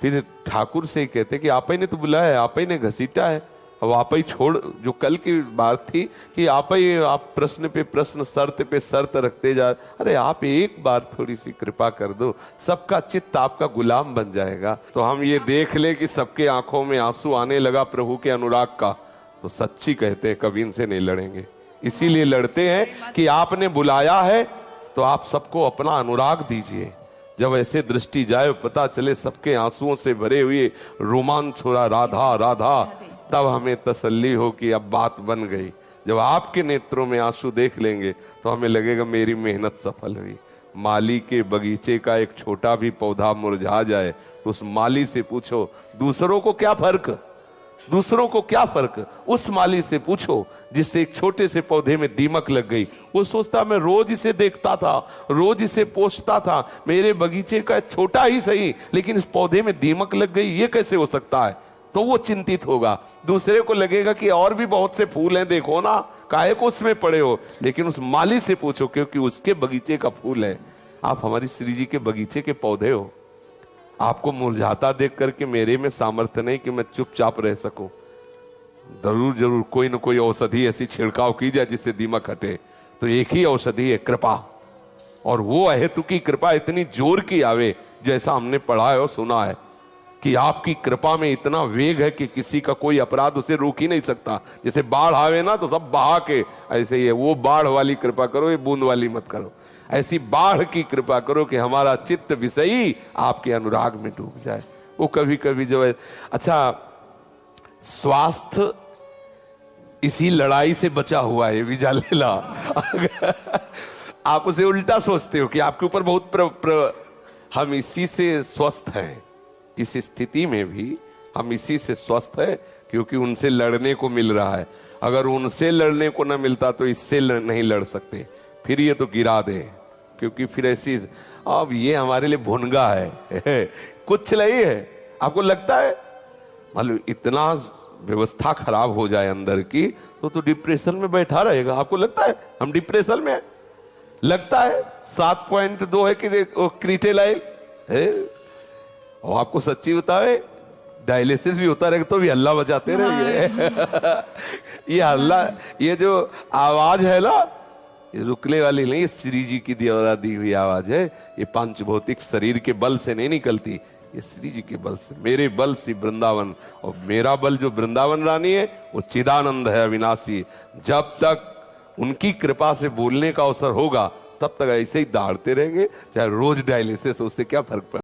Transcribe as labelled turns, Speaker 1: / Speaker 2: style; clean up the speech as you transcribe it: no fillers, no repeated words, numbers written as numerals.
Speaker 1: फिर ठाकुर से कहते कि आप ही ने तो बुलाया है, आप ही ने घसीटा है, अब आप ही छोड़। जो कल की बात थी कि आप ही, आप प्रश्न पे प्रश्न, शर्त पे शर्त रखते जा, अरे आप एक बार थोड़ी सी कृपा कर दो, सबका चित्त आपका गुलाम बन जाएगा। तो हम ये देख ले कि सबके आंखों में आंसू आने लगा प्रभु के अनुराग का, तो सच्ची कहते हैं कभी इनसे नहीं लड़ेंगे। इसीलिए लड़ते हैं कि आपने बुलाया है तो आप सबको अपना अनुराग दीजिए। जब ऐसे दृष्टि जाए, पता चले सबके आंसुओं से भरे हुए रोमांच हो रहा, राधा राधा, तब हमें तसल्ली हो कि अब बात बन गई। जब आपके नेत्रों में आंसू देख लेंगे तो हमें लगेगा मेरी मेहनत सफल हुई। माली के बगीचे का एक छोटा भी पौधा मुरझा जाए तो उस माली से पूछो दूसरों को क्या फर्क, दूसरों को क्या फर्क। उस माली से पूछो जिससे एक छोटे से पौधे में दीमक लग गई, वो सोचता मैं रोज इसे देखता था, रोज इसे पोंछता था, मेरे बगीचे का छोटा ही सही, लेकिन इस पौधे में दीमक लग गई, ये कैसे हो सकता है। तो वो चिंतित होगा। दूसरे को लगेगा कि और भी बहुत से फूल हैं, देखो ना, काहे को उसमें पड़े हो। लेकिन उस माली से पूछो क्योंकि उसके बगीचे का फूल है। आप हमारी श्री जी के बगीचे के पौधे हो, आपको मुरझाता देख करके मेरे में सामर्थ्य नहीं कि मैं चुपचाप रह सकूं। जरूर जरूर कोई न कोई औषधि ऐसी छिड़काव की जाए जिससे दीमक हटे। तो एक ही औषधि है, कृपा। और वो अहेतुकी कृपा इतनी जोर की आवे, जैसा हमने पढ़ा है और सुना है कि आपकी कृपा में इतना वेग है कि किसी का कोई अपराध उसे रोक ही नहीं सकता। जैसे बाढ़ आवे ना तो सब बहा के, ऐसे ही है। वो बाढ़ वाली कृपा करो, ये बूंद वाली मत करो। ऐसी बाढ़ की कृपा करो कि हमारा चित्त विषयी आपके अनुराग में डूब जाए। वो कभी कभी जो है, अच्छा स्वास्थ्य इसी लड़ाई से बचा हुआ है विजालेला। आप उसे उल्टा सोचते हो कि आपके ऊपर बहुत हम इसी से स्वस्थ हैं। इस स्थिति में भी हम इसी से स्वस्थ है क्योंकि उनसे लड़ने को मिल रहा है। अगर उनसे लड़ने को ना मिलता तो इससे नहीं लड़ सकते, फिर ये तो गिरा दे। क्योंकि फिर ऐसी, अब ये हमारे लिए भुनगा है, कुछ नहीं है। आपको लगता है मालूम इतना व्यवस्था खराब हो जाए अंदर की तो डिप्रेशन में बैठा रहेगा। आपको लगता है हम डिप्रेशन में है? लगता है 7.2 है कि क्रीटेलाइल है। और आपको सच्ची बताए डायलिसिस भी होता रहेगा तो भी हल्ला बजाते रहेंगे। ये हल्ला, ये जो आवाज है ना, ये रुकने वाली नहीं, ये श्री जी की द्वारा दी हुई आवाज है। ये पंच भौतिक शरीर के बल से नहीं निकलती, ये श्री जी के बल से। मेरे बल से वृंदावन, और मेरा बल जो वृंदावन रानी है वो चिदानंद है, अविनाशी। जब तक उनकी कृपा से बोलने का अवसर होगा तब तक ऐसे ही दौड़ते रहेंगे, चाहे रोज डायलिसिस, उससे क्या फर्क पड़े।